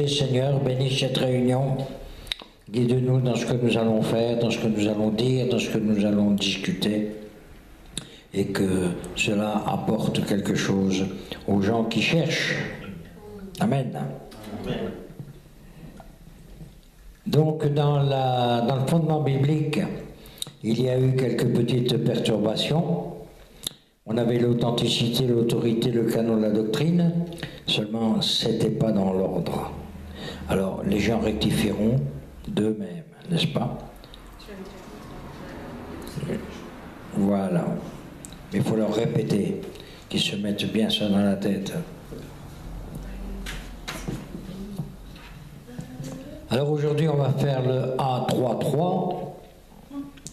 écoutez, Seigneur, bénis cette réunion. Guide-nous dans ce que nous allons faire, dans ce que nous allons dire, dans ce que nous allons discuter. Et que cela apporte quelque chose aux gens qui cherchent. Amen. Amen. Donc, dans le fondement biblique, il y a eu quelques petites perturbations. On avait l'authenticité, l'autorité, le canon de la doctrine, seulement c'était pas dans l'ordre. Alors, les gens rectifieront d'eux-mêmes, n'est-ce pas? Voilà. Mais il faut leur répéter, qu'ils se mettent bien ça dans la tête. Alors aujourd'hui, on va faire le A33,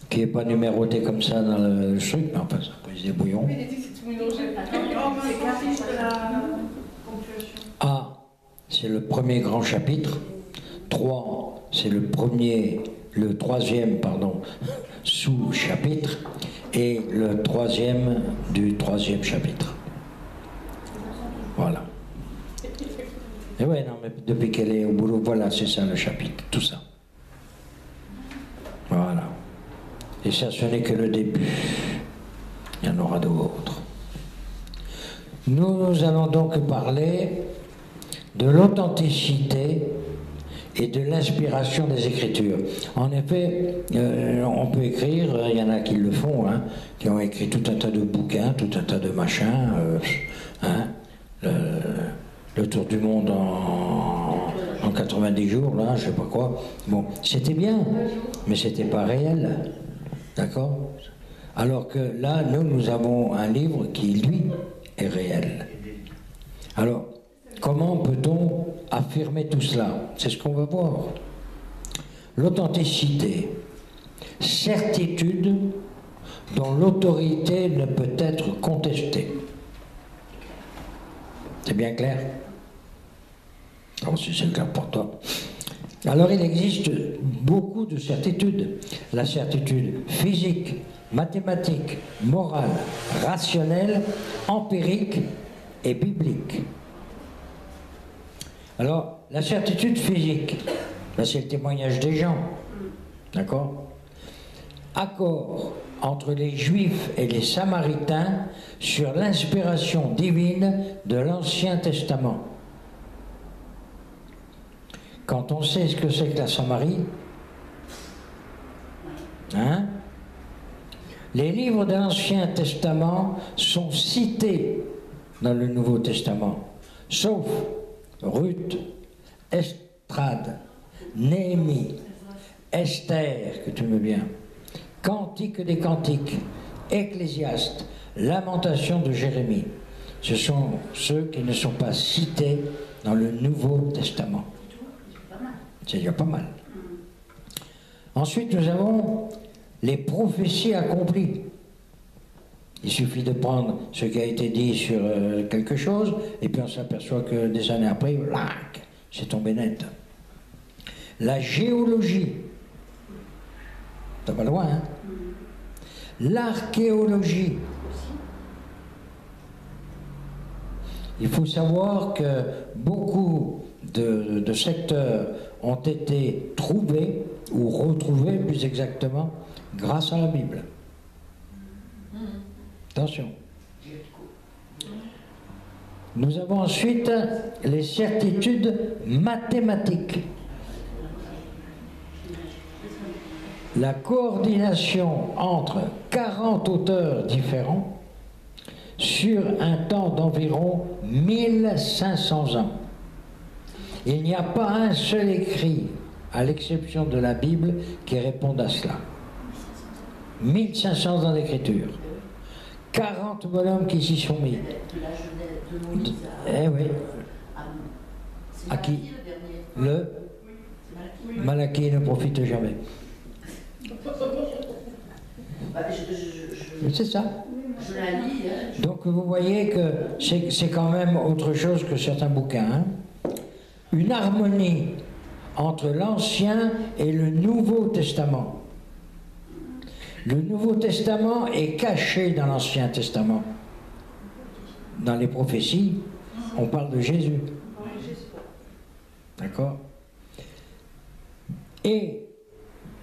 qui n'est pas numéroté comme ça dans le truc, mais enfin, ça pose des bouillons. A, c'est le premier grand chapitre. 3, c'est le troisième, sous-chapitre. Et le troisième du troisième chapitre. Voilà. Et ouais, non, mais depuis qu'elle est au boulot, voilà, c'est ça le chapitre, tout ça. Voilà. Et ça, ce n'est que le début. Il y en aura d'autres. Nous allons donc parler de l'authenticité et de l'inspiration des Écritures. En effet, on peut écrire, il y en a qui le font, hein, qui ont écrit tout un tas de bouquins, tout un tas de machins, le tour du monde en 90 jours, là, je sais pas quoi. Bon, c'était bien, mais c'était pas réel. D'accord? Alors que là, nous avons un livre qui, lui, est réel. Alors, comment peut-on affirmer tout cela? C'est ce qu'on va voir. L'authenticité, certitude dont l'autorité ne peut être contestée. C'est bien clair? Alors, si c'est clair pour toi. Alors, il existe beaucoup de certitudes. La certitude physique, mathématique, morale, rationnelle, empirique et biblique. Alors, la certitude physique, là c'est le témoignage des gens, d'accord? Accord entre les Juifs et les Samaritains sur l'inspiration divine de l'Ancien Testament. Quand on sait ce que c'est que la Samarie, hein? Les livres de l'Ancien Testament sont cités dans le Nouveau Testament, sauf Ruth, Estrade, Néhémie, Esther, que tu me bien, Cantique des Cantiques, Ecclésiaste, Lamentation de Jérémie. Ce sont ceux qui ne sont pas cités dans le Nouveau Testament. C'est déjà pas mal. Ensuite, nous avons les prophéties accomplies. Il suffit de prendre ce qui a été dit sur quelque chose, et puis on s'aperçoit que des années après, lac, c'est tombé net. La géologie, t'as pas loin, hein? L'archéologie. Il faut savoir que beaucoup de secteurs ont été trouvés, ou retrouvés plus exactement, grâce à la Bible. Attention. Nous avons ensuite les certitudes mathématiques. La coordination entre 40 auteurs différents sur un temps d'environ 1500 ans. Il n'y a pas un seul écrit, à l'exception de la Bible, qui réponde à cela. 1500 ans d'écriture. 40 bonhommes qui s'y sont mis. Eh oui. À qui? Le Malachie ne profite jamais. C'est ça. Donc vous voyez que c'est quand même autre chose que certains bouquins. Hein? Une harmonie entre l'Ancien et le Nouveau Testament. Le Nouveau Testament est caché dans l'Ancien Testament. Dans les prophéties, on parle de Jésus. D'accord? Et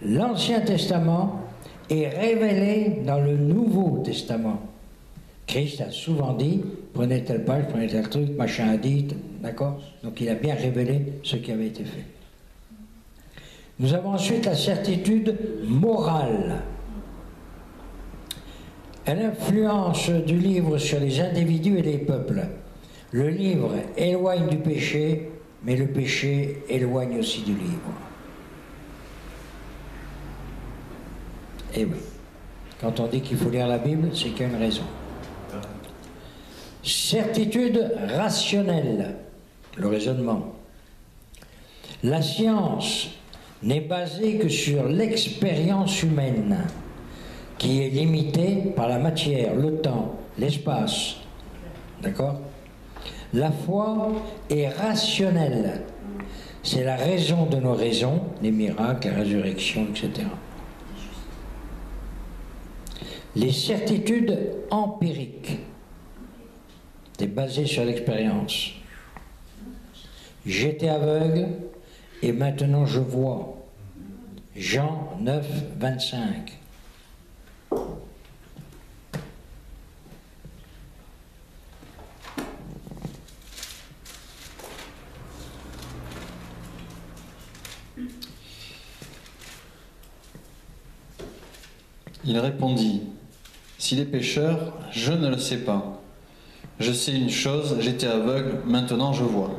l'Ancien Testament est révélé dans le Nouveau Testament. Christ a souvent dit, prenez telle page, prenez tel truc, machin a dit, d'accord? Donc il a bien révélé ce qui avait été fait. Nous avons ensuite la certitude morale. L'influence du livre sur les individus et les peuples. Le livre éloigne du péché, mais le péché éloigne aussi du livre. Et oui, quand on dit qu'il faut lire la Bible, c'est qu'il y a une raison. Certitude rationnelle, le raisonnement. La science n'est basée que sur l'expérience humaine, qui est limitée par la matière, le temps, l'espace. D'accord? La foi est rationnelle. C'est la raison de nos raisons, les miracles, la résurrection, etc. Les certitudes empiriques. C'est basé sur l'expérience. J'étais aveugle et maintenant je vois. Jean 9, 25. Il répondit, « S'il est pécheur, je ne le sais pas. Je sais une chose, j'étais aveugle, maintenant je vois. »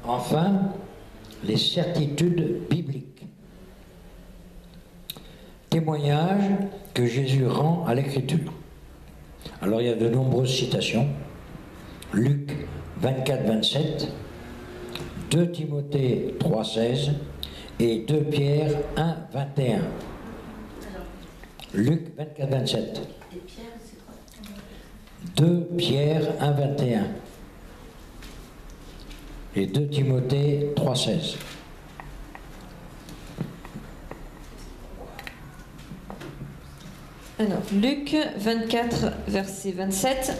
Enfin, les certitudes bibliques. Témoignage que Jésus rend à l'Écriture. Alors il y a de nombreuses citations. Luc 24, 27, 2 Timothée 3, 16 et 2 Pierre 1, 21. Luc 24, 27. 2 Pierre 1, 21. Et 2 Timothée 3, 16. Alors, Luc 24, verset 27.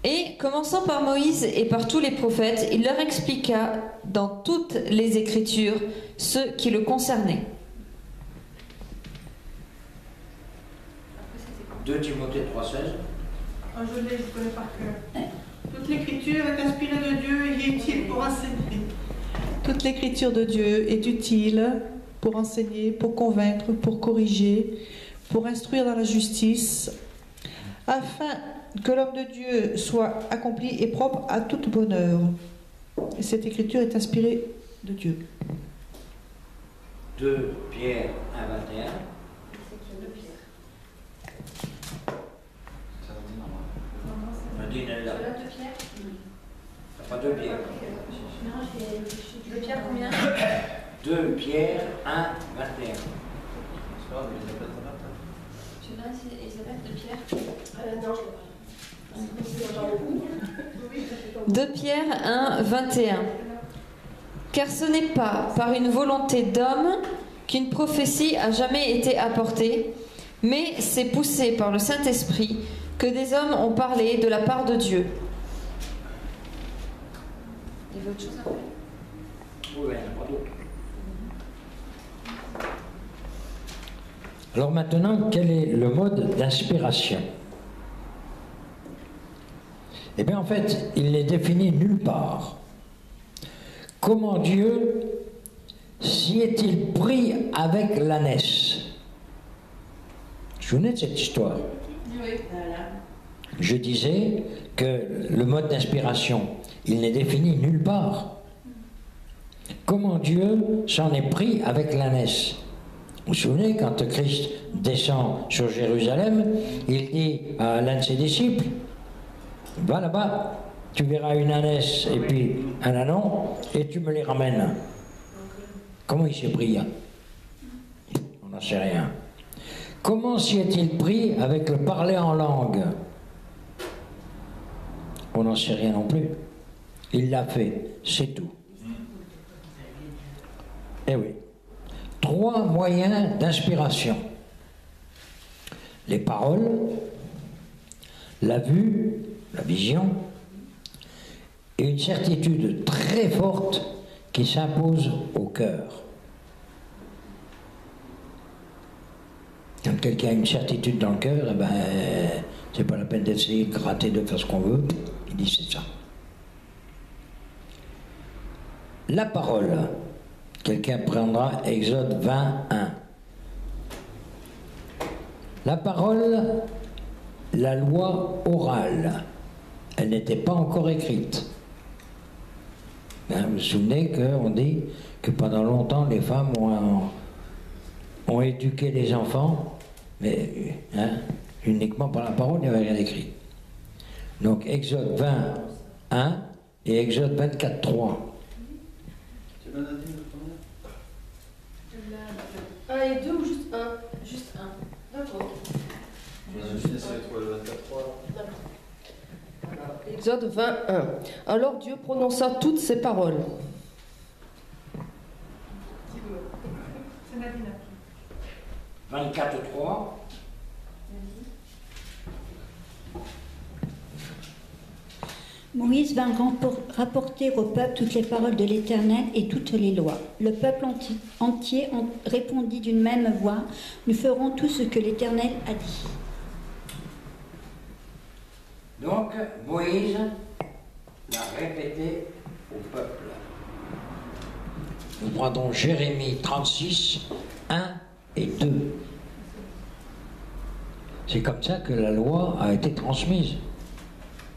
Et, commençant par Moïse et par tous les prophètes, il leur expliqua dans toutes les Écritures ce qui le concernait. 2 Timothée 3, 16. Je l'ai, je connais par cœur. Toute l'écriture est inspirée de Dieu et est utile pour enseigner. Toute l'écriture de Dieu est utile pour enseigner, pour convaincre, pour corriger, pour instruire dans la justice, afin que l'homme de Dieu soit accompli et propre à toute bonne œuvre. Et cette écriture est inspirée de Dieu. 2 Pierre 1, 21. Nadine est là. T'as pas 2 Pierre. 2 Pierre combien? 2 Pierre 1, 21. Tu l'as, Elisabeth, de Pierre? Non, je l'ai pas. 2 Pierre 1, 21. Car ce n'est pas par une volonté d'homme qu'une prophétie a jamais été apportée, mais c'est poussé par le Saint-Esprit que des hommes ont parlé de la part de Dieu. Il y avait autre chose après? Oui, il n'y en a pas d'autre. Alors maintenant, quel est le mode d'inspiration? Eh bien, en fait, il n'est défini nulle part. Comment Dieu s'y est-il pris avec l'ânesse? Vous vous souvenez de cette histoire? Oui. Je disais que le mode d'inspiration, il n'est défini nulle part. Comment Dieu s'en est pris avec l'ânesse? Vous vous souvenez, quand Christ descend sur Jérusalem, il dit à l'un de ses disciples, va là-bas, tu verras une ânesse et puis un ânon, et tu me les ramènes. Comment il s'est pris? On n'en sait rien. Comment s'y est-il pris avec le parler en langue? On n'en sait rien non plus. Il l'a fait, c'est tout. Eh oui. 3 moyens d'inspiration. Les paroles, la vue, la vision, et une certitude très forte qui s'impose au cœur. Quand quelqu'un a une certitude dans le cœur, eh ben, c'est pas la peine d'essayer de gratter, de faire ce qu'on veut. Il dit c'est ça. La parole. Quelqu'un prendra Exode 21. La parole, la loi orale, elle n'était pas encore écrite. Hein, vous vous souvenez qu'on dit que pendant longtemps les femmes ont éduqué les enfants, mais uniquement par la parole, il n'y avait rien écrit. Donc Exode 21 et Exode 24, 3. 1 et 2 ou juste 1? Juste 1. D'accord. Exode 21. Alors Dieu prononça toutes ces paroles. C'est Nadine. 24, 3. Moïse vint rapporter au peuple toutes les paroles de l'Éternel et toutes les lois. Le peuple entier répondit d'une même voix, « Nous ferons tout ce que l'Éternel a dit. » Donc Moïse l'a répété au peuple. Nous prendrons Jérémie 36, 1 et 2. C'est comme ça que la loi a été transmise,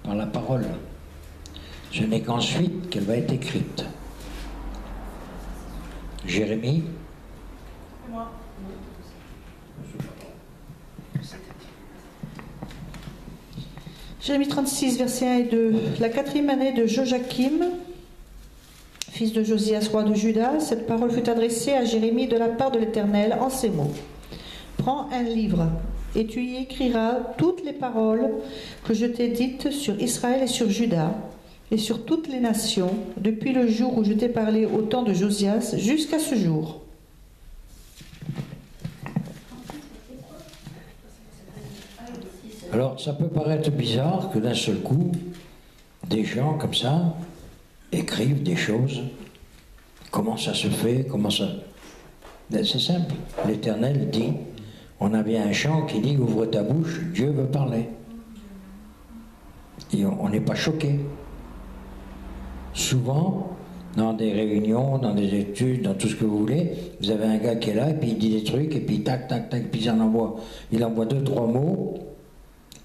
par la parole. Ce n'est qu'ensuite qu'elle va être écrite. Jérémie. C'est moi. Jérémie 36, versets 1 et 2. La 4e année de Joachim, fils de Josias, roi de Juda, cette parole fut adressée à Jérémie de la part de l'Éternel en ces mots. Prends un livre et tu y écriras toutes les paroles que je t'ai dites sur Israël et sur Juda et sur toutes les nations depuis le jour où je t'ai parlé au temps de Josias jusqu'à ce jour. Alors, ça peut paraître bizarre que d'un seul coup, des gens comme ça écrivent des choses. Comment ça se fait? Comment ça... Ben, c'est simple. L'Éternel dit, on a bien un chant qui dit « Ouvre ta bouche, Dieu veut parler ». Et on n'est pas choqué. Souvent, dans des réunions, dans des études, dans tout ce que vous voulez, vous avez un gars qui est là, et puis il dit des trucs, et puis tac, tac, tac, puis il envoie 2-3 mots,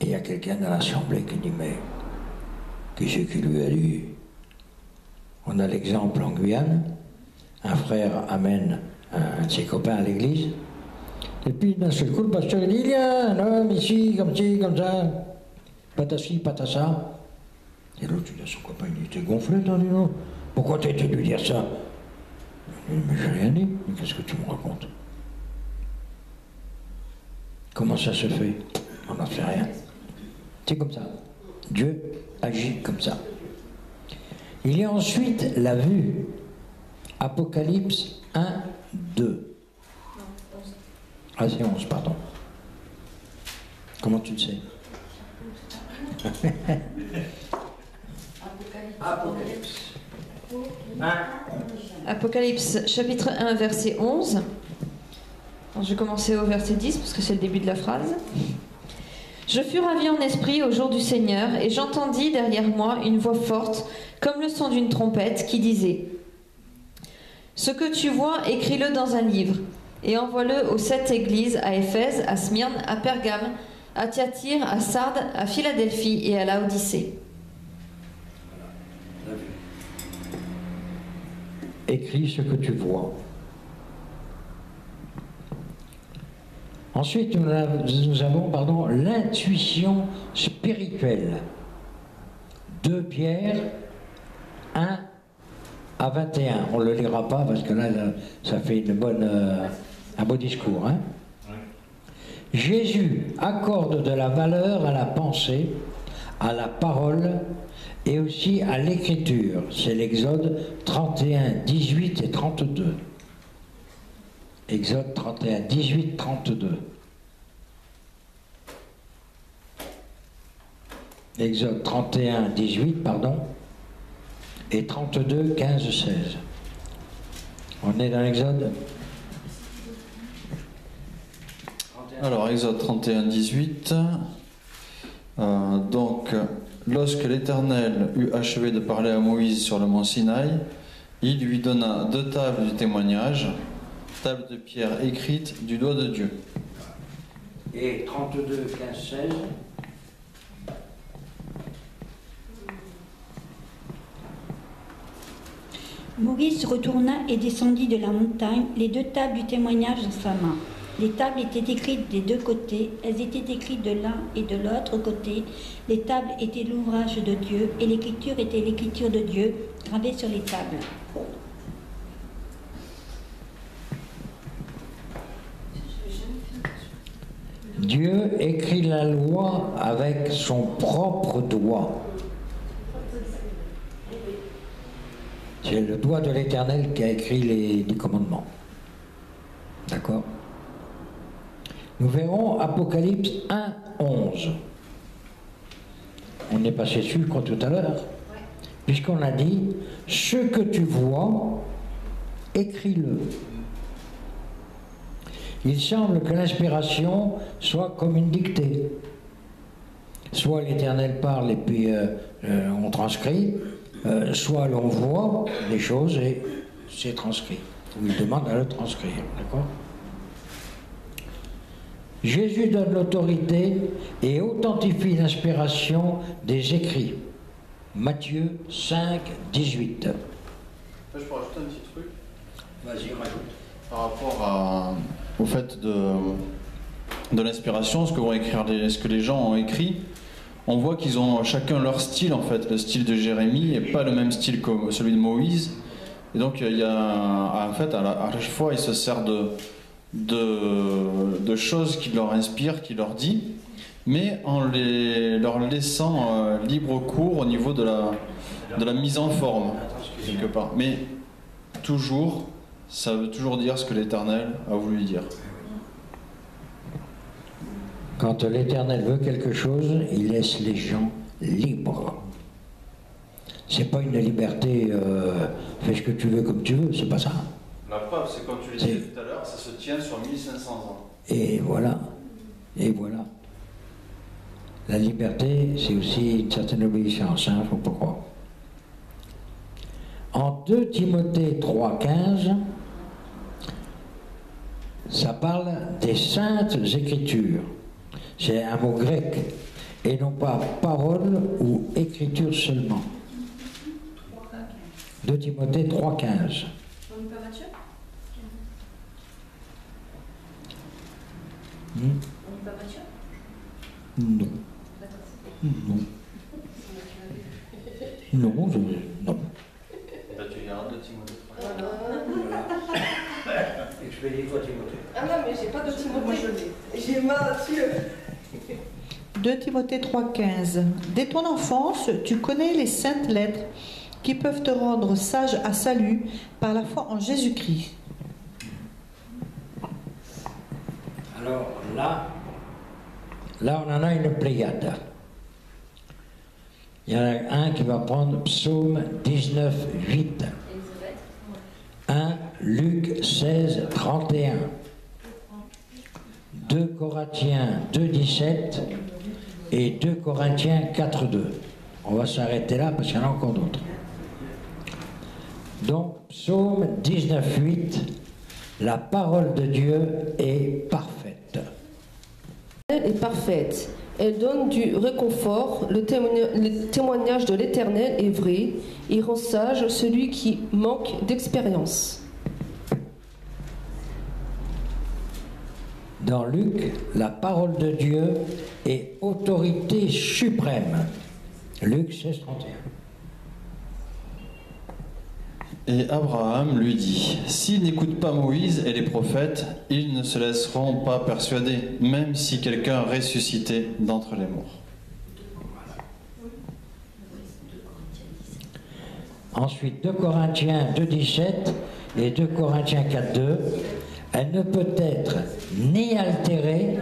et il y a quelqu'un dans l'assemblée qui dit, mais qui c'est qui lui a dit? On a l'exemple en Guyane, un frère amène un de ses copains à l'église, et puis d'un seul coup, le pasteur il dit, il y a un homme ici, comme ça, patassi, patassa. Et l'autre, il a son copain, il était gonflé, t'as dit non? Pourquoi t'as été lui dire ça? Il dit, mais j'ai rien dit, mais qu'est-ce que tu me racontes? Comment ça se fait? On n'en fait rien. C'est comme ça. Dieu agit comme ça. Il y a ensuite la vue. Apocalypse 1, 2. Ah, c'est 11, pardon. Comment tu le sais? Apocalypse. Apocalypse chapitre 1 verset 11. Alors, je vais commencer au verset 10 parce que c'est le début de la phrase. Je fus ravi en esprit au jour du Seigneur et j'entendis derrière moi une voix forte comme le son d'une trompette qui disait: Ce que tu vois, écris-le dans un livre et envoie-le aux 7 églises, à Éphèse, à Smyrne, à Pergame, à Thyatire, à Sardes, à Philadelphie et à Laodicée. Écris ce que tu vois. Ensuite, nous avons l'intuition spirituelle. 2 Pierre 1 à 21. On ne le lira pas parce que là ça fait un beau discours. Hein? Jésus accorde de la valeur à la pensée, à la parole et aussi à l'écriture. C'est l'Exode 31, 18 et 32. Exode 31, 18, 32. Exode 31, 18, pardon, et 32, 15, 16. On est dans l'Exode. Alors, Exode 31, 18. Donc, lorsque l'Éternel eut achevé de parler à Moïse sur le mont Sinaï, il lui donna 2 tables du témoignage, tables de pierre écrites du doigt de Dieu. Et 32, 15, 16. Moïse retourna et descendit de la montagne, les 2 tables du témoignage dans sa main. Les tables étaient écrites des 2 côtés, elles étaient écrites de l'un et de l'autre côté. Les tables étaient l'ouvrage de Dieu et l'écriture était l'écriture de Dieu gravée sur les tables. Dieu écrit la loi avec son propre doigt. C'est le doigt de l'Éternel qui a écrit les 10 commandements. D'accord? Nous verrons Apocalypse 1, 11. On est passé dessus, je crois, tout à l'heure. Puisqu'on a dit, ce que tu vois, écris-le. Il semble que l'inspiration soit comme une dictée. Soit l'Éternel parle et puis on transcrit, soit l'on voit les choses et c'est transcrit. On lui demande à le transcrire, d'accord? Jésus donne l'autorité et authentifie l'inspiration des écrits. Matthieu 5, 18. Je peux rajouter un petit truc? Vas-y, rajoute. Par rapport au fait de l'inspiration, ce que les gens ont écrit, on voit qu'ils ont chacun leur style en fait. Le style de Jérémie n'est pas le même style que celui de Moïse. Et donc il y a en fait à chaque fois il se sert de choses qui leur inspirent, qui leur dit, mais en leur laissant libre cours au niveau de la mise en forme quelque part. Mais toujours, ça veut toujours dire ce que l'Éternel a voulu dire. Quand l'Éternel veut quelque chose, il laisse les gens libres. C'est pas une liberté, fais ce que tu veux comme tu veux, c'est pas ça. La preuve, c'est comme tu le disais tout à l'heure, ça se tient sur 1500 ans. Et voilà, et voilà. La liberté, c'est aussi une certaine obéissance, hein, faut pas croire. En 2 Timothée 3,15, ça parle des saintes écritures. C'est un mot grec, et non pas parole ou écriture seulement. 2 Timothée 3,15. On n'est pas Matthieu? On n'est pas Matthieu? Non. Non. Non, non. Tu gardes 2 Timothée 3. Expédie-toi Timothée. Ah non, mais j'ai pas de Timothée. J'ai Matthieu. 2 Timothée 3,15. Dès ton enfance, tu connais les saintes lettres qui peuvent te rendre sage à salut par la foi en Jésus-Christ. Alors là, on en a une pléiade. Il y en a un qui va prendre Psaume 19, 8. 1 Luc 16, 31. 2 Corinthiens 2, 17 et 2 Corinthiens 4, 2. On va s'arrêter là parce qu'il y en a encore d'autres. Donc, Psaume 19, 8, la parole de Dieu est parfaite. Elle est parfaite. Elle donne du réconfort. Le témoignage de l'Éternel est vrai. Il rend sage celui qui manque d'expérience. Dans Luc, la parole de Dieu est autorité suprême. Luc 16, 31. Et Abraham lui dit, s'ils n'écoutent pas Moïse et les prophètes, ils ne se laisseront pas persuader, même si quelqu'un ressuscité d'entre les morts. Ensuite, 2 Corinthiens 2, 17 et 2 Corinthiens 4, 2. Elle ne peut être ni altérée,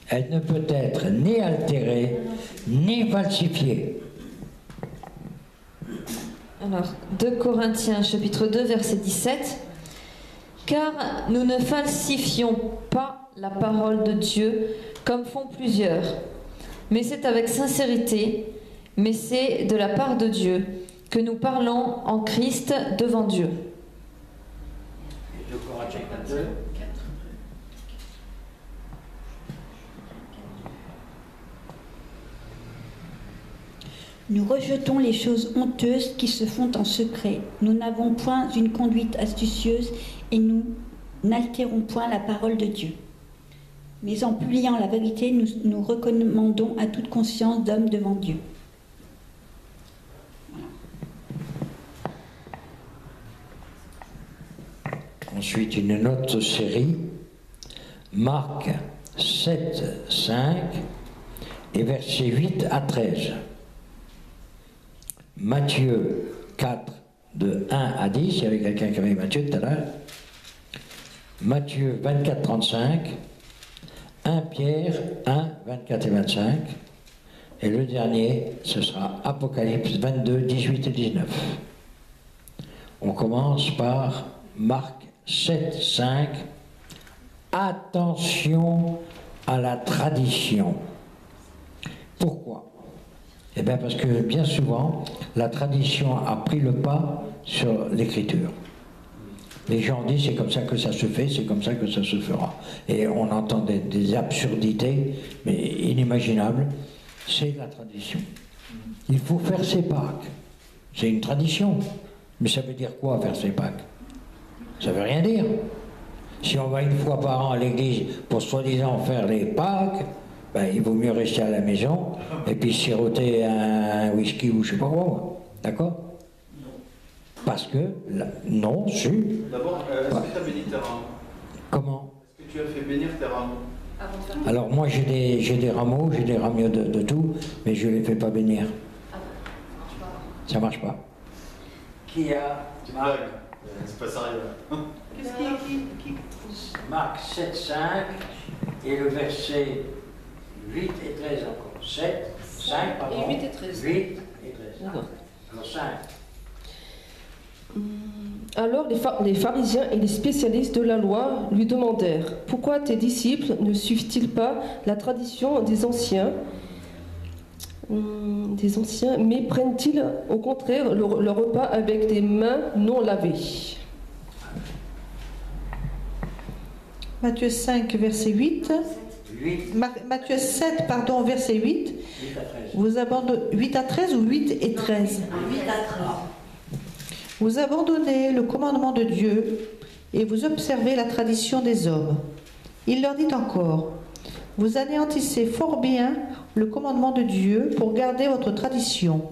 Elle ne peut être ni altérée, ni falsifiée. Alors, 2 Corinthiens, chapitre 2, verset 17. Car nous ne falsifions pas la parole de Dieu comme font plusieurs, mais c'est avec sincérité, mais c'est de la part de Dieu que nous parlons en Christ devant Dieu. 2 Corinthiens 2. Nous rejetons les choses honteuses qui se font en secret. Nous n'avons point une conduite astucieuse et nous n'altérons point la parole de Dieu. Mais en publiant la vérité, nous nous recommandons à toute conscience d'homme devant Dieu. Ensuite, une autre série, Marc 7, 5 et versets 8 à 13. Matthieu 4, de 1 à 10, il y avait quelqu'un qui avait Matthieu tout à l'heure. Matthieu 24, 35, 1 Pierre 1, 24 et 25. Et le dernier, ce sera Apocalypse 22, 18 et 19. On commence par Marc 7, 5. Attention à la tradition. Pourquoi? Eh bien parce que bien souvent, la tradition a pris le pas sur l'écriture. Les gens disent c'est comme ça que ça se fait, c'est comme ça que ça se fera. Et on entend des absurdités, mais inimaginables. C'est la tradition. Il faut faire ses Pâques. C'est une tradition. Mais ça veut dire quoi faire ses Pâques? Ça veut rien dire. Si on va une fois par an à l'église pour soi-disant faire les Pâques, ben, il vaut mieux rester à la maison et puis siroter un whisky ou je sais pas quoi. D'accord? Parce que, non, si. D'abord, est-ce que tu as béni tes rameaux? Comment? Est-ce que tu as fait bénir tes rameaux? Alors moi j'ai des rameaux, j'ai des rameaux de tout, mais je ne les fais pas bénir. Ça marche pas. Qui a Tu blagues. C'est pas sérieux. Qu'est-ce qui Marc 7, 5 et le verset 8 et 13 encore. 7, 5, pardon. Et 8 et 13. 8 et 13. D'accord. Alors 5. Alors les pharisiens et les spécialistes de la loi lui demandèrent: pourquoi tes disciples ne suivent-ils pas la tradition des anciens, mais prennent-ils au contraire leur repas avec des mains non lavées? Matthieu 5, verset 8. 8, Matthieu 7, pardon, verset 8. 8 à 13. Vous abandonnez 8 à 13 ou 8 et 13? 8 à 13. Vous abandonnez le commandement de Dieu et vous observez la tradition des hommes. Il leur dit encore: vous anéantissez fort bien le commandement de Dieu pour garder votre tradition.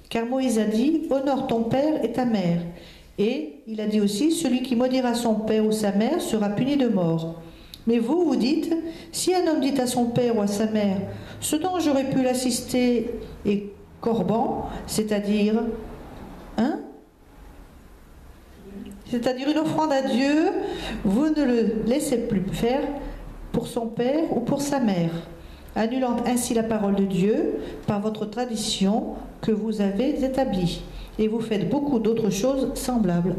Car Moïse a dit: honore ton père et ta mère. Et il a dit aussi: celui qui maudira son père ou sa mère sera puni de mort. Mais vous, vous dites: si un homme dit à son père ou à sa mère: ce dont j'aurais pu l'assister est corban, c'est-à-dire c'est-à-dire une offrande à Dieu, vous ne le laissez plus faire pour son père ou pour sa mère, annulant ainsi la parole de Dieu par votre tradition que vous avez établie. Et vous faites beaucoup d'autres choses semblables.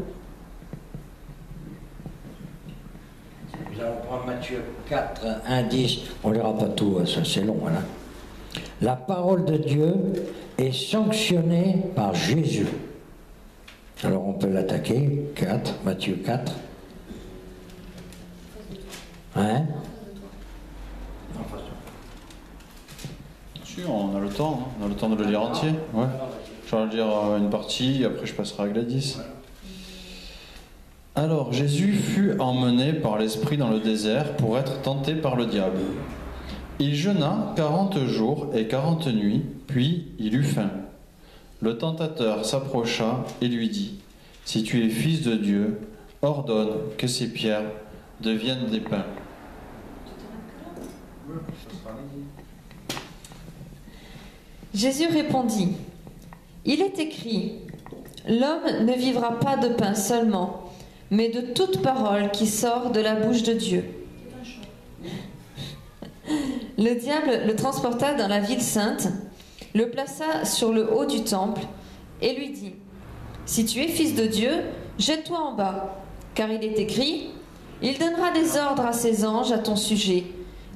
Nous allons prendre Matthieu 4, 1, 10. On ne lira pas tout, ça c'est long. Voilà. La parole de Dieu est sanctionnée par Jésus. Alors on peut l'attaquer. 4, Matthieu 4. Hein? Si, on a le temps. On a le temps de le lire entier. Ouais. Je vais lire une partie, après je passerai à Gladys. Alors Jésus fut emmené par l'Esprit dans le désert pour être tenté par le diable. Il jeûna 40 jours et 40 nuits, puis il eut faim. Le tentateur s'approcha et lui dit: si tu es fils de Dieu, ordonne que ces pierres deviennent des pains. Jésus répondit: il est écrit, l'homme ne vivra pas de pain seulement, mais de toute parole qui sort de la bouche de Dieu. Le diable le transporta dans la ville sainte, le plaça sur le haut du temple et lui dit : si tu es fils de Dieu, jette-toi en bas, car il est écrit : il donnera des ordres à ses anges à ton sujet,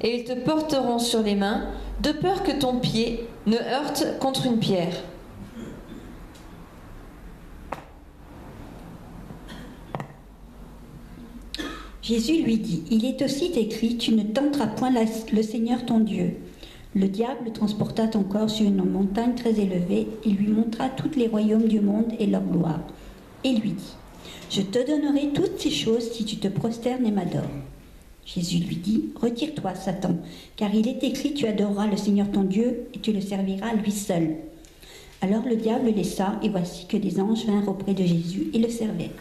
et ils te porteront sur les mains, de peur que ton pied ne heurte contre une pierre. Jésus lui dit : il est aussi écrit, tu ne tenteras point le Seigneur ton Dieu. Le diable le transporta encore sur une montagne très élevée et lui montra tous les royaumes du monde et leur gloire. Et lui dit : je te donnerai toutes ces choses si tu te prosternes et m'adores. Jésus lui dit : retire-toi, Satan, car il est écrit, tu adoreras le Seigneur ton Dieu et tu le serviras lui seul. Alors le diable le laissa, et voici que des anges vinrent auprès de Jésus et le servaient.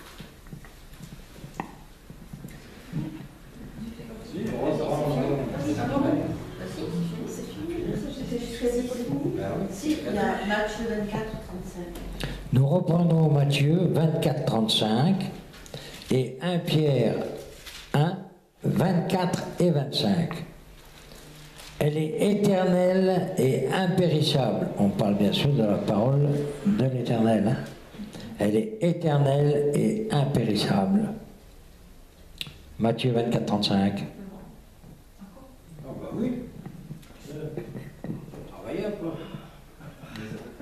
Nous reprendrons Matthieu 24, 35 et 1 Pierre 1, 24 et 25. Elle est éternelle et impérissable. On parle bien sûr de la parole de l'Éternel. Hein? Elle est éternelle et impérissable. Matthieu 24, 35.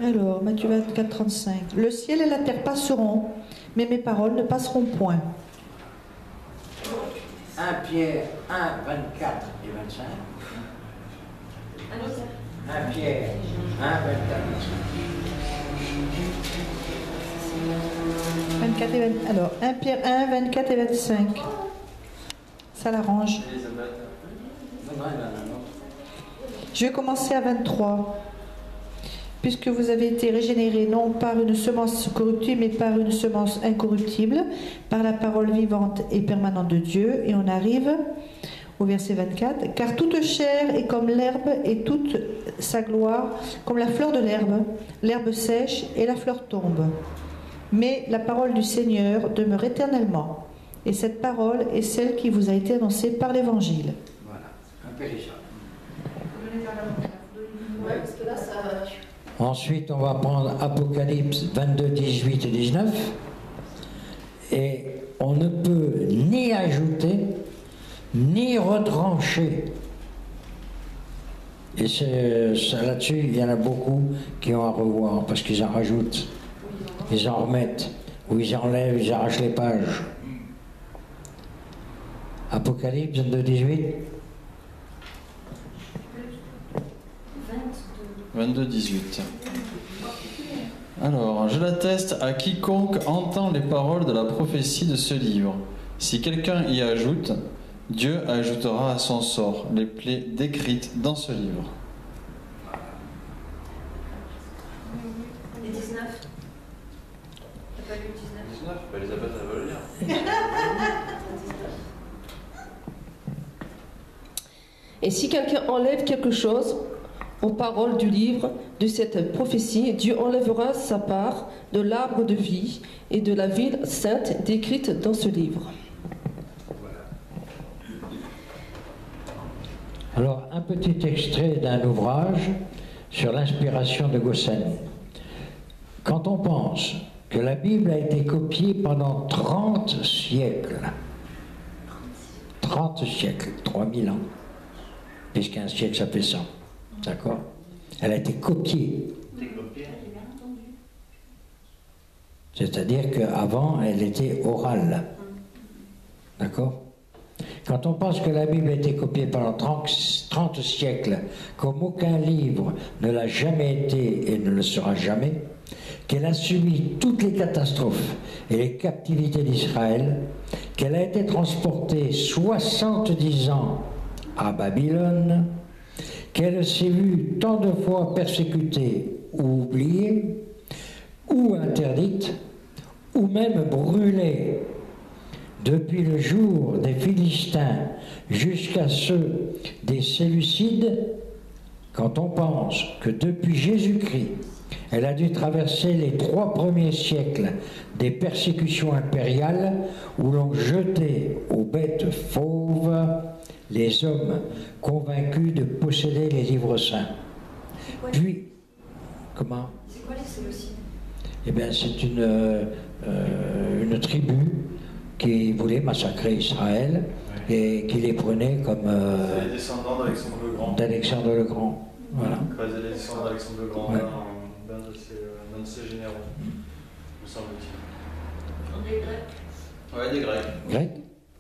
Alors, Matthieu 24, 35. Le ciel et la terre passeront, mais mes paroles ne passeront point. 1 Pierre 1, 24 et 25. 1 Pierre 1, 24 et 25. 24 et 20, alors, 1 Pierre 1, 24 et 25. Ça l'arrange. Je vais commencer à 23. Puisque vous avez été régénérés non par une semence corruptible, mais par une semence incorruptible, par la parole vivante et permanente de Dieu. Et on arrive au verset 24. Car toute chair est comme l'herbe et toute sa gloire comme la fleur de l'herbe. L'herbe sèche et la fleur tombe. Mais la parole du Seigneur demeure éternellement. Et cette parole est celle qui vous a été annoncée par l'Évangile. Voilà, impérissable. Ouais, Ensuite, on va prendre Apocalypse 22, 18 et 19. Et on ne peut ni ajouter, ni retrancher. Et là-dessus, il y en a beaucoup qui ont à revoir, parce qu'ils en rajoutent, ils en remettent, ou ils enlèvent, ils arrachent les pages. Apocalypse 22, 18. 22, 18. Alors, je l'atteste à quiconque entend les paroles de la prophétie de ce livre. Si quelqu'un y ajoute, Dieu ajoutera à son sort les plaies décrites dans ce livre. Les 19. T'as pas lu 19 19, Elisabeth, elle va le lire. Et si quelqu'un enlève quelque chose aux paroles du livre de cette prophétie, Dieu enlèvera sa part de l'arbre de vie et de la ville sainte décrite dans ce livre. Alors, un petit extrait d'un ouvrage sur l'inspiration de Gossen. Quand on pense que la Bible a été copiée pendant 30 siècles, 30 siècles, 3000 ans, puisqu'un siècle ça fait 100, d'accord? Elle a été copiée. C'est-à-dire qu'avant, elle était orale. D'accord? Quand on pense que la Bible a été copiée pendant 30 siècles, comme aucun livre ne l'a jamais été et ne le sera jamais, qu'elle a subi toutes les catastrophes et les captivités d'Israël, qu'elle a été transportée 70 ans à Babylone, qu'elle s'est vue tant de fois persécutée ou oubliée, ou interdite, ou même brûlée, depuis le jour des Philistins jusqu'à ceux des Séleucides, quand on pense que depuis Jésus-Christ, elle a dû traverser les 3 premiers siècles des persécutions impériales où l'on jetait aux bêtes fauves les hommes convaincus de posséder les livres saints. Puis, comment? C'est quoi les Séleucides? Eh bien, c'est une tribu qui voulait massacrer Israël et qui les prenait comme C'est les descendants d'Alexandre le Grand. d'Alexandre le Grand. Voilà. C'est les descendants d'Alexandre le Grand, Ouais. l'un de ses généraux, me semble-t-il. Des Grecs? Ouais, des Grecs. Grec?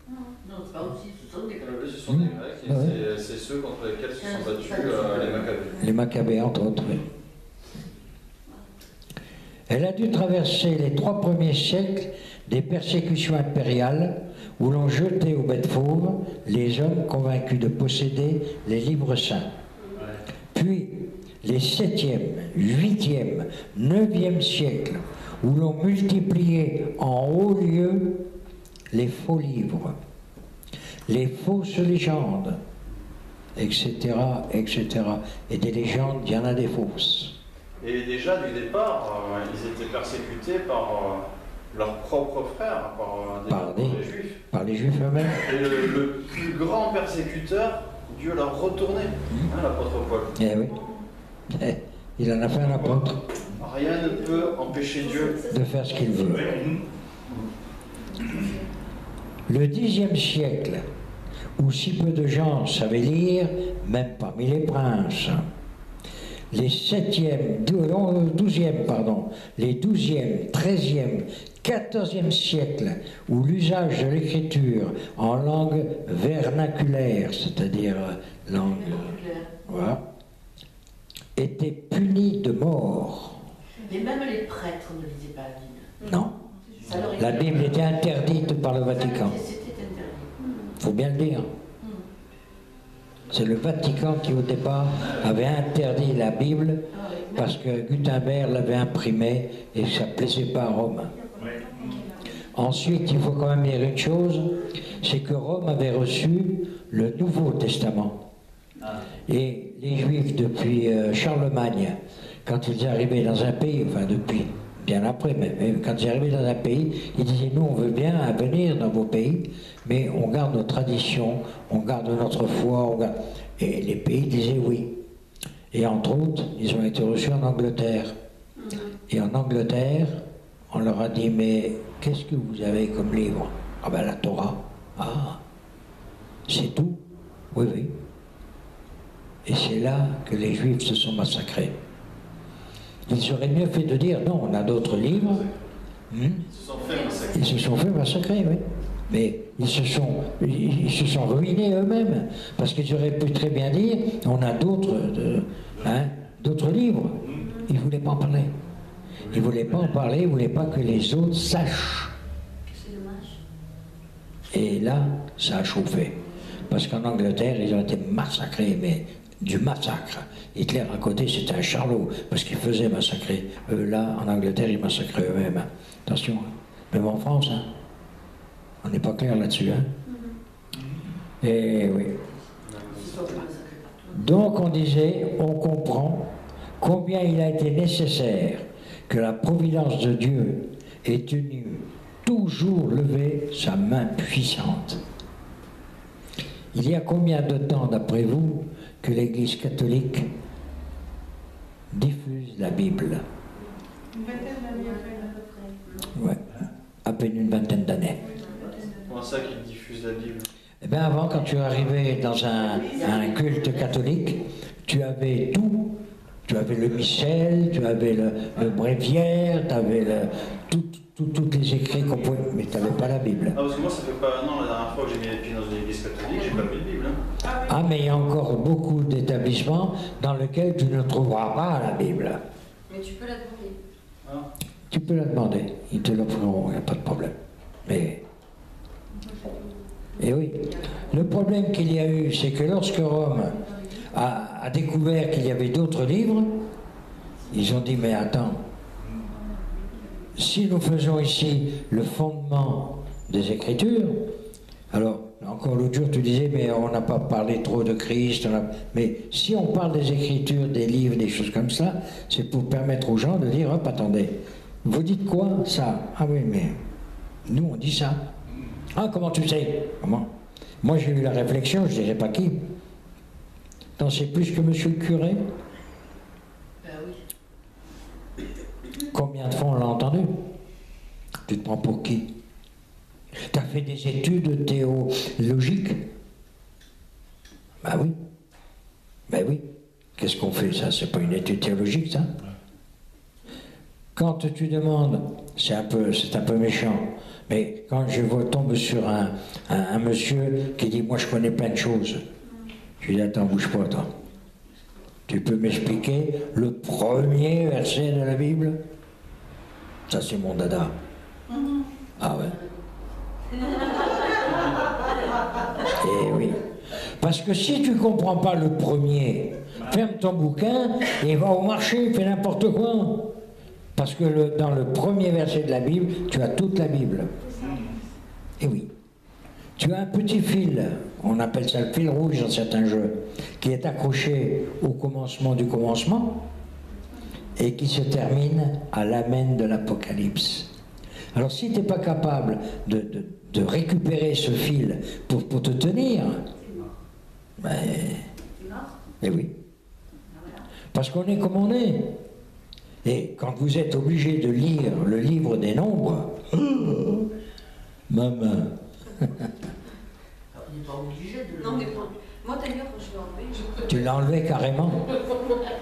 Non, c'est pas aussi, ce sont des Grecs. Oui, ce sont des Grecs, et Ouais. c'est ceux contre lesquels se sont battus les Maccabées. Les Maccabées, entre autres. Oui. Elle a dû traverser les 3 premiers siècles des persécutions impériales où l'on jetait aux bêtes fauves les hommes convaincus de posséder les livres saints. Puis les 7e, 8e, 9e siècles où l'on multipliait en haut lieu les faux livres, les fausses légendes, etc., etc. Et des légendes, il y en a des fausses. Et déjà, du départ, ils étaient persécutés par leurs propres frères, par les Juifs. Par les Juifs eux-mêmes. Et le plus grand persécuteur, Dieu l'a retourné, l'apôtre Paul. Eh oui. Il en a fait un apôtre. Rien ne peut empêcher Dieu de faire ce qu'il veut. Le 10e siècle, où si peu de gens savaient lire, même parmi les princes, les 7e, 12e, pardon, les 12e, 13e, 14e siècles, où l'usage de l'écriture en langue vernaculaire, c'est-à-dire langue, voilà, était puni de mort. Mais même les prêtres ne lisaient pas la Bible. Non. La Bible était interdite par le Vatican. C'était interdit. Il faut bien le dire. C'est le Vatican qui, au départ, avait interdit la Bible parce que Gutenberg l'avait imprimée et ça ne plaisait pas à Rome. Ensuite, il faut quand même dire une chose, c'est que Rome avait reçu le Nouveau Testament. Et les Juifs, depuis Charlemagne, quand ils arrivaient dans un pays, enfin depuis, bien après, mais quand ils arrivaient dans un pays, ils disaient, nous on veut bien venir dans vos pays, mais on garde nos traditions, on garde notre foi, on garde... Et les pays disaient oui. Et entre autres, ils ont été reçus en Angleterre. Et en Angleterre, on leur a dit, mais qu'est-ce que vous avez comme livre? Ah ben la Torah. Ah, c'est tout? Oui, oui. Et c'est là que les Juifs se sont massacrés. Ils auraient mieux fait de dire, non, on a d'autres livres. Ils se sont fait massacrer, oui. Mais ils se sont ruinés eux-mêmes. Parce qu'ils auraient pu très bien dire, on a d'autres livres. Ils ne voulaient pas en parler. Ils ne voulaient pas en parler, ils ne voulaient pas que les autres sachent. C'est dommage. Et là, ça a chauffé. Parce qu'en Angleterre, ils ont été massacrés, mais du massacre. Hitler, à côté, c'était un charlot, parce qu'il faisait massacrer. Eux, là, en Angleterre, ils massacraient eux-mêmes. Attention. Même en France, hein. On n'est pas clair là-dessus. Hein. Et oui. Donc, on disait, on comprend combien il a été nécessaire que la providence de Dieu ait tenu toujours lever sa main puissante. Il y a combien de temps, d'après vous, que l'Église catholique diffuse la Bible? Une vingtaine d'années à peu près. Ouais, à peine une vingtaine d'années. Comment ça qu'ils diffusent la Bible? Eh bien avant, quand tu arrivais dans un culte catholique, tu avais tout. Tu avais le missel, tu avais le bréviaire, tu avais tous les écrits qu'on pouvait... Mais tu n'avais pas la Bible. Ah, parce que moi, ça fait pas un an, la dernière fois que j'ai mis les pieds dans une église catholique, j'ai pas vu de Bible. Hein. Ah, mais il y a encore beaucoup d'établissements dans lesquels tu ne trouveras pas la Bible. Mais tu peux la demander. Ah. Tu peux la demander, ils te l'offriront, il n'y a pas de problème. Mais... Et oui, le problème qu'il y a eu, c'est que lorsque Rome a découvert qu'il y avait d'autres livres, ils ont dit, mais attends, si nous faisons ici le fondement des Écritures, alors, encore l'autre jour, tu disais, mais on n'a pas parlé trop de Christ, mais si on parle des Écritures, des livres, des choses comme ça, c'est pour permettre aux gens de dire, hop, attendez, vous dites quoi, ça? Ah oui, mais nous, on dit ça. Ah, comment tu sais? Comment? Moi, j'ai eu la réflexion, je ne dirais pas qui. T'en sais plus que monsieur le curé? Oui. Combien de fois on l'a entendu? Tu te prends pour qui? T'as fait des études théologiques? Ben oui. Ben oui. Qu'est-ce qu'on fait, ça? C'est pas une étude théologique, ça? Quand tu demandes, c'est un peu méchant, mais quand je tombe sur un monsieur qui dit « Moi, je connais plein de choses », je lui dis « Attends, bouge pas, toi. Tu peux m'expliquer le premier verset de la Bible ?» Ça, c'est mon dada. Ah ouais? Eh oui. Parce que si tu comprends pas le premier, ferme ton bouquin et va au marché, fais n'importe quoi. Parce que dans le premier verset de la Bible, tu as toute la Bible. Eh oui. Tu as un petit fil, on appelle ça le fil rouge dans certains jeux, qui est accroché au commencement du commencement et qui se termine à l'amen de l'Apocalypse. Alors si tu n'es pas capable de récupérer ce fil pour te tenir, ben, eh oui. Parce qu'on est comme on est. Et quand vous êtes obligé de lire le livre des nombres, maman. On n'est pas obligé de... Non, mais moi d'ailleurs, quand je l'ai enlevé, Tu l'as enlevé carrément.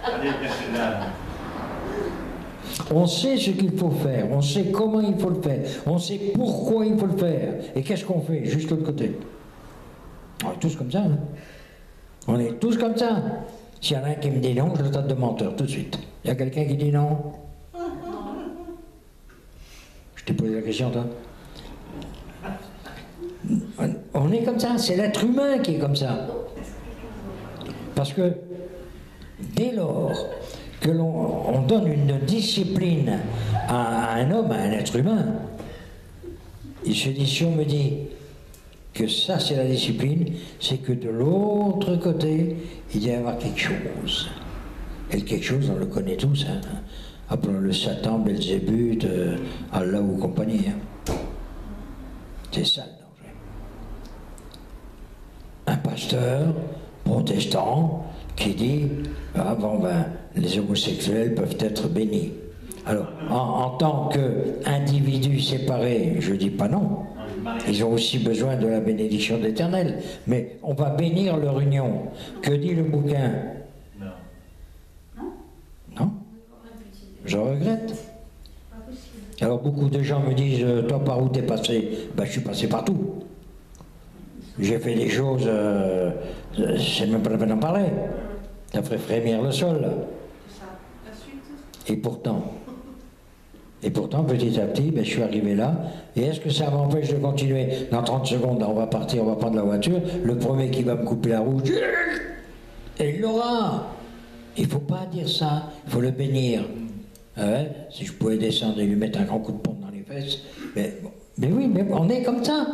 Allez, là. On sait ce qu'il faut faire, on sait comment il faut le faire, on sait pourquoi il faut le faire. Et qu'est-ce qu'on fait? Juste de l'autre côté. On est tous comme ça. Hein? On est tous comme ça. S'il y en a un qui me dit non, je le traite de menteur tout de suite. Il y a quelqu'un qui dit non? Je t'ai posé la question, toi. On est comme ça, c'est l'être humain qui est comme ça. Parce que dès lors que l'on donne une discipline à un homme, à un être humain, il se dit, si on me dit que ça c'est la discipline, c'est que de l'autre côté, il doit y avoir quelque chose. Et le quelque chose, on le connaît tous, hein. Appelons-le Satan, Belzébuth, Allah ou compagnie. Hein. C'est ça le danger. Un pasteur protestant qui dit ah bon ben les homosexuels peuvent être bénis. Alors en tant qu'individus séparés, je dis pas non. Ils ont aussi besoin de la bénédiction de l'Éternel. Mais on va bénir leur union. Que dit le bouquin? Non. Je regrette. Alors beaucoup de gens me disent toi par où t'es passé? Ben je suis passé partout. J'ai fait des choses, c'est même pas la peine d'en parler. Ça ferait frémir le sol. Et pourtant, petit à petit, ben, je suis arrivé là. Et est-ce que ça m'empêche de continuer? Dans 30 secondes, on va partir, on va prendre la voiture. Le premier qui va me couper la route, et il l'aura. Il ne faut pas dire ça, il faut le bénir. Ouais, si je pouvais descendre et lui mettre un grand coup de pompe dans les fesses. Mais oui, mais on est comme ça.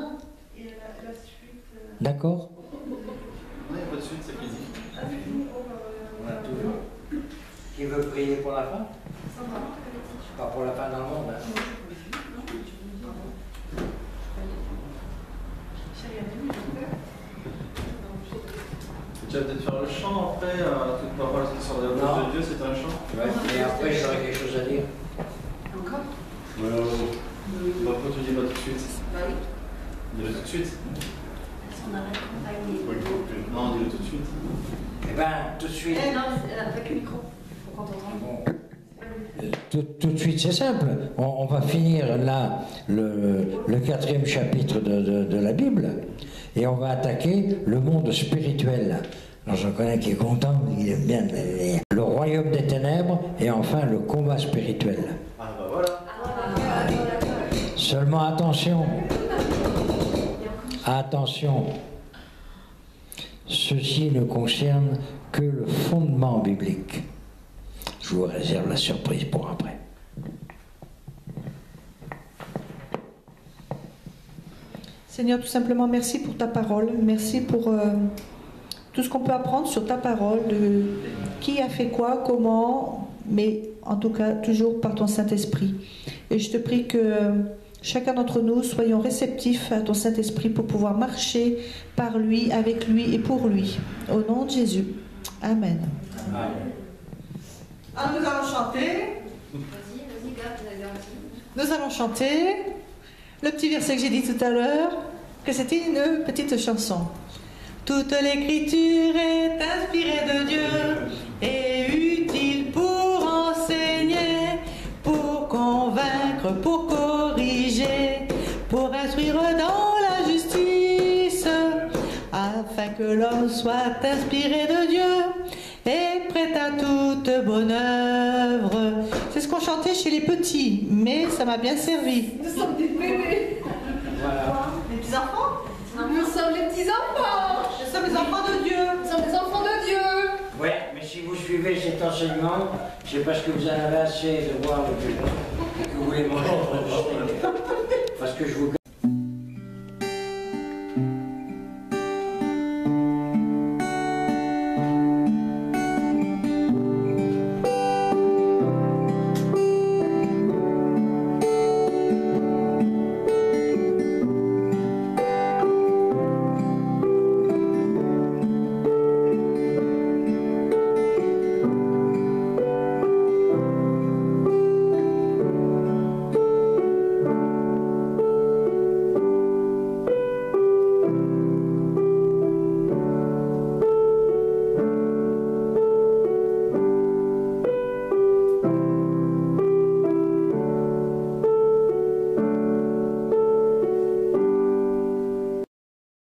D'accord? Il n'y a pas de suite, c'est fini. On a tout. Qui veut prier pour la fin? Pas pour la fin dans le monde. Hein. Tu vas peut-être faire le chant après, toute parole qui sort de la bouche de Dieu, c'est un chant. Ouais, mais après j'aurai quelque chose à dire. Encore? Pourquoi tu dis pas tout de suite? Bah oui. Dis-le tout de suite. On a accompagné. Non, dis-le tout de suite. Eh ben, tout de suite. Non, avec le micro. Faut qu'on t'entende. Tout de suite, c'est simple. On va finir là le 4e chapitre de la Bible et on va attaquer le monde spirituel. Alors j'en connais qui est content, il aime bien le royaume des ténèbres et enfin le combat spirituel. Ah bah voilà. Seulement attention, attention, ceci ne concerne que le fondement biblique. Je vous réserve la surprise pour après. Seigneur, tout simplement, merci pour ta parole. Merci pour tout ce qu'on peut apprendre sur ta parole, de qui a fait quoi, comment, mais en tout cas, toujours par ton Saint-Esprit. Et je te prie que Chacun d'entre nous, soyons réceptifs à ton Saint-Esprit pour pouvoir marcher par lui, avec lui et pour lui. Au nom de Jésus. Amen. Alors nous allons chanter. Nous allons chanter le petit verset que j'ai dit tout à l'heure, que c'était une petite chanson. Toute l'écriture est inspirée de Dieu et utile pour enseigner, pour convaincre, pour corriger, pour instruire dans la justice, afin que l'homme soit inspiré de Dieu et prêt à toute bonne œuvre. C'est ce qu'on chantait chez les petits, mais ça m'a bien servi. Nous sommes des bébés. Voilà. Les petits enfants? Nous sommes les petits enfants. Nous sommes les enfants de Dieu. Nous sommes les enfants de Dieu. Ouais, mais si vous suivez cet enseignement, c'est parce que vous en avez assez de voir le que vous voulez manger. Parce que je vous